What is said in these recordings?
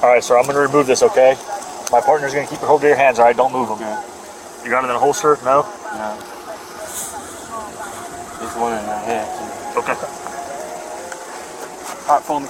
Alright, sir, I'm going to remove this, okay? My partner's going to keep your hold to your hands, alright? Don't move them. Okay. You got it in a holster? No? No. There's one in my head. Okay. Alright, follow me.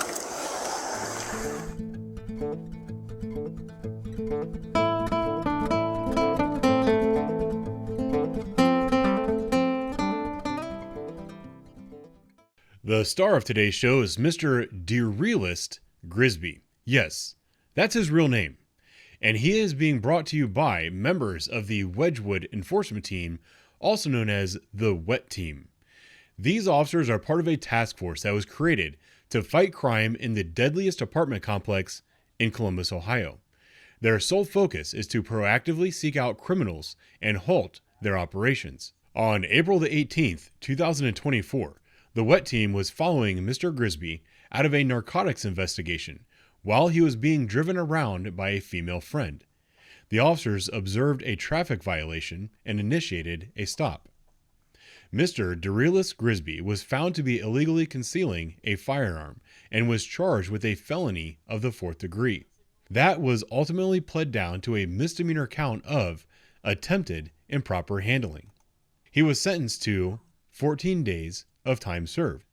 The star of today's show is Mr. Derealist Grisby. Yes, that's his real name. And he is being brought to you by members of the Wedgwood Enforcement Team, also known as the WET Team. These officers are part of a task force that was created to fight crime in the deadliest apartment complex in Columbus, Ohio. Their sole focus is to proactively seek out criminals and halt their operations. On April the 18th, 2024, the WET Team was following Mr. Grisby out of a narcotics investigation while he was being driven around by a female friend. The officers observed a traffic violation and initiated a stop. Mr. Derealist Grisby was found to be illegally concealing a firearm and was charged with a felony of the 4th degree. That was ultimately pled down to a misdemeanor count of attempted improper handling. He was sentenced to 14 days of time served.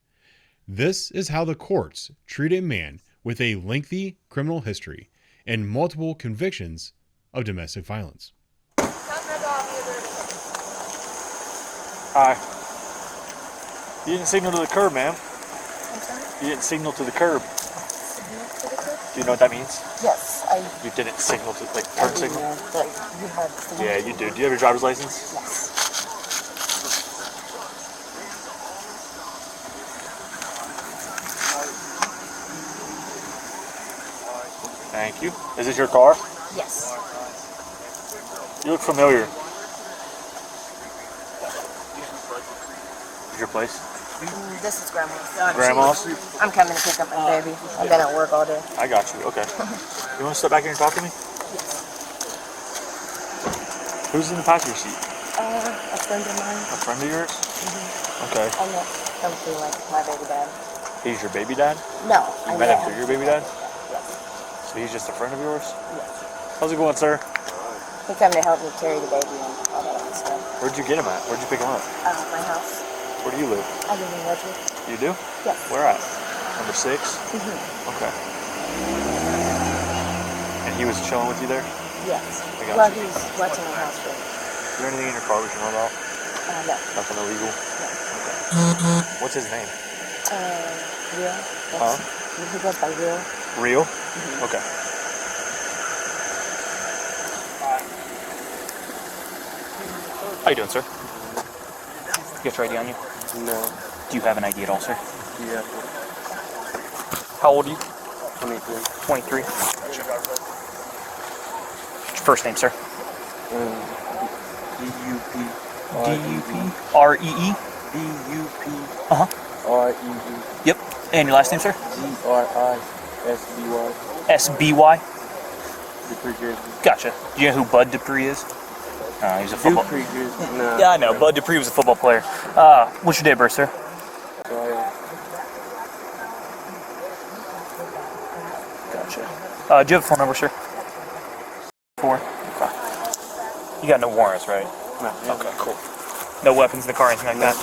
This is how the courts treat a man with a lengthy criminal history and multiple convictions of domestic violence. Hi. You didn't signal to the curb, ma'am. I'm sorry? You didn't signal to the curb. Signal to the curb? Do you know what that means? Yes, You didn't signal to, like, I turn do signal? know that you have signal. Yeah, you do. Do you have your driver's license? Yes. Thank you. Is this your car? Yes. You look familiar. Is your place? This is Grandma's. Grandma's? I'm coming to pick up my baby. I've been at work all day. I got you. Okay. You want to step back here and talk to me? Yes. Who's in the passenger seat? A friend of mine. A friend of yours? Mm-hmm. Okay. I met him through like my baby dad. He's your baby dad? No. You met him through your baby dad? Yes. So he's just a friend of yours? Yes. How's it going, sir? He came to help me carry the baby and all that other stuff. Where'd you get him at? Where'd you pick him up? My house. Where do you live? I live in Wedgwood. You do? Yes. Where at? Number 6? Mm-hmm. Okay. And he was chilling with you there? Yes. I got Well, you. he's watching my house for Is there anything in your car we should know about? no. Nothing illegal? No. Okay. What's his name? Real. Huh? He goes by Real. Real? Mm-hmm. Okay. How you doing, sir? You got your ID on you? No. Do you have an ID at all, sir? Yeah. How old are you? 23. 23. Gotcha. What's your first name, sir? D-U-P. D-U-P-R-E-E? D-U-P. Uh-huh. R-E-E. Yep. And your last name, sir? G-R-I-S-B-Y. S-B-Y? Dupree Grisby. Gotcha. Do you know who Bud Dupree is? He's a football... Dupree Grisby. No. Yeah, I know. Bud Dupree was a football player. What's your date of birth, sir? Gotcha. Do you have a phone number, sir? 4? Okay. You got no warrants, right? No. Okay, cool. No weapons in the car, anything like that?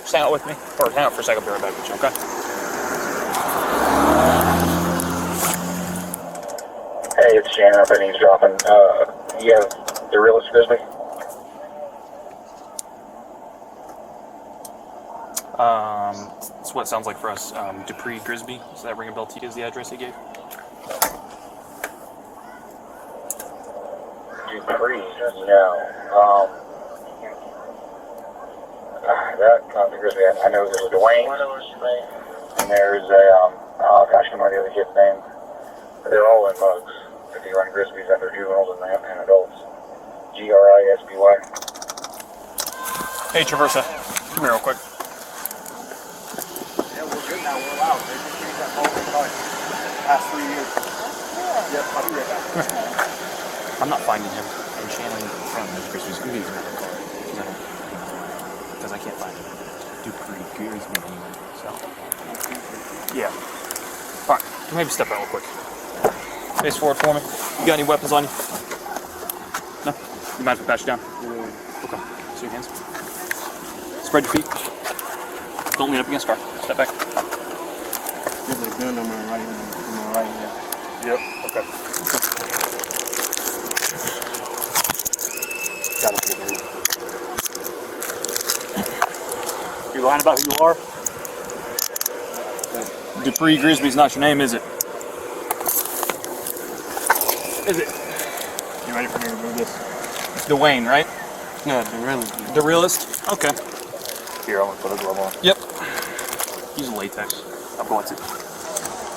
Just hang out with me. Or hang out for a second, I'll be right back with you, okay? Hey, it's Shannon up at eavesdropping. You have the realist Grisby? That's what it sounds like for us. Dupree Grisby. Does that ring a bell to you? Is the address he gave? Dupree? No. That Concealing Grisby, I know there's a Dwayne, and there's a, oh gosh, I don't know the other kid's name. They're all in mugs. If you run Grisby's under juveniles and adults. G-R-I-S-B-Y. Hey, Traversa. Come here real quick. Yeah, we're good now. We're allowed. They just changed that policy past 3 years. Yep, I'll be right back. I'm not finding him. And Shannon from Grisby's going to be in the car. Because I can't find him. Dupree Grisby anyway. So. Yeah. Alright, maybe step out real quick. Face forward for me. You got any weapons on you? No? You mind if I pat you down? Yeah. Okay. See your hands. Spread your feet. Don't lean up against car. Step back. There's a gun on my right hand. Yep. Okay. Got it. You lying about who you are? Dupree Grisby's not your name, is it? Is it? You ready for me to remove this? Dwayne, right? No, the really. The realist? Okay. Here, I'm gonna put a glove on. Yep. Use latex. I'm going to.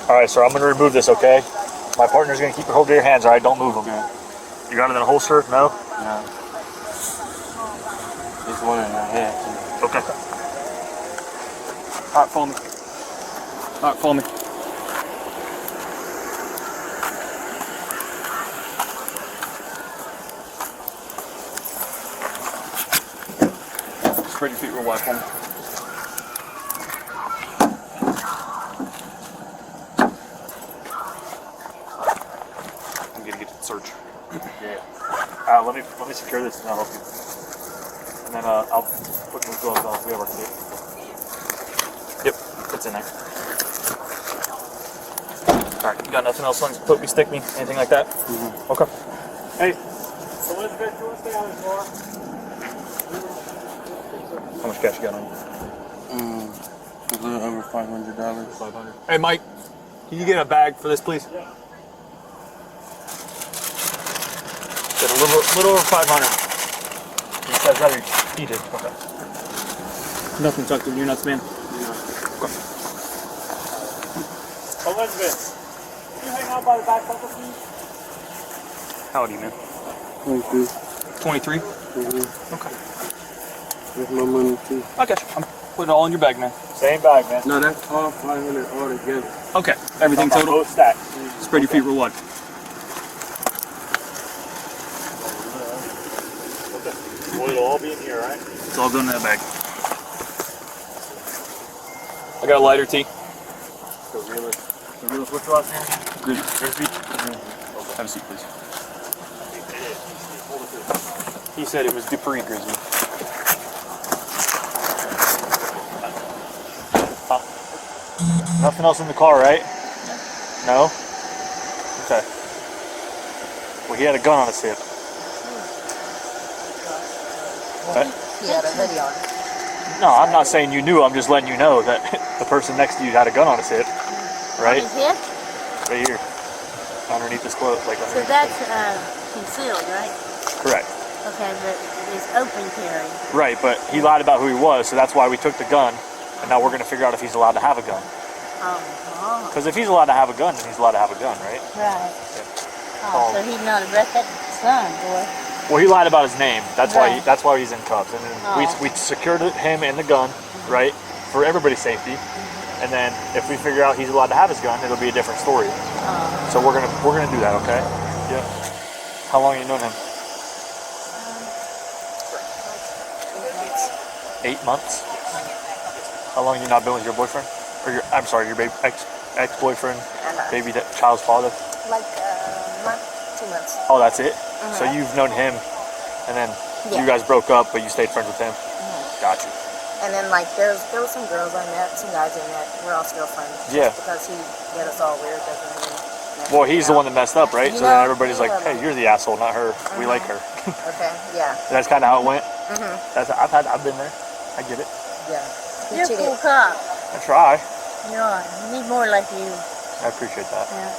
Alright, sir, I'm gonna remove this, okay? My partner's gonna keep a hold of your hands, alright? Don't move them. Yeah. You got it in a holster? No? No. There's one in my head. Okay. Alright, follow me. Alright, follow me. Spread your feet real wide for me. I'm gonna get to the search. Yeah. Let me secure this and I'll help you. And then I'll put those gloves on. We have our kit. Yep, it's in there. Alright, you got nothing else on? Put me, stick me, anything like that? Mm-hmm. Okay. Hey. Elizabeth, you want to stay on this floor? How much cash you got on you? A little over $500. 500. Hey, Mike, can you get a bag for this, please? Yeah. Get a little over 500. That's rather heated. Okay. Nothing tucked in your nuts, man. Yeah. Okay. Elizabeth, can you hang out by the back couple, please? How old are you, man? 22. 23? Mm-hmm. Okay. That's my money too. I got you. I'm putting it all in your bag, man. Same bag, man. No, that's all 500 all together. Okay. Everything total? Both stacks. Spread your feet real wide. Well, it'll all be in here, right? It's all going in that bag. I got a lighter, T. The realist, what's your last name? Grisby. Have a seat, please. He said it was Dupree Grisby. Nothing else in the car, right? No? Okay. Well, he had a gun on his hip. What? He had a hoodie on. No, I'm not saying you knew. I'm just letting you know that the person next to you had a gun on his hip. Right? His hip? Right here. Underneath his clothes. Like So underneath that's concealed, right? Correct. Okay, but it's open carry. Right, but he lied about who he was, so that's why we took the gun. And now we're going to figure out if he's allowed to have a gun. Oh. Because if he's allowed to have a gun, then he's allowed to have a gun, right? Right. Yeah. Oh, so he's not a redhead son, boy. Well, he lied about his name. That's why. Right. That's why he's in cuffs. And then we secured him and the gun, right, for everybody's safety. And then if we figure out he's allowed to have his gun, it'll be a different story. So we're gonna do that, okay? Yeah. How long have you known him? 8 months. How long have you not been with your boyfriend? Or your your ex-boyfriend, baby child's father? Like a month, 2 months. Oh, that's it? So you've known him, and then you guys broke up, but you stayed friends with him? Gotcha. And then like there was some girls I met, some guys I met. We're all still friends. Yeah. Just because he did us all weird doesn't mean. Well, he's the one that messed up, right? You So then know, everybody's like, yeah. hey, you're the asshole, not her. We like her. Okay, yeah. That's kind of how it went. I've been there. I get it. Yeah. You're a cool cop. I try. You know, you need more like you. I appreciate that. Yeah.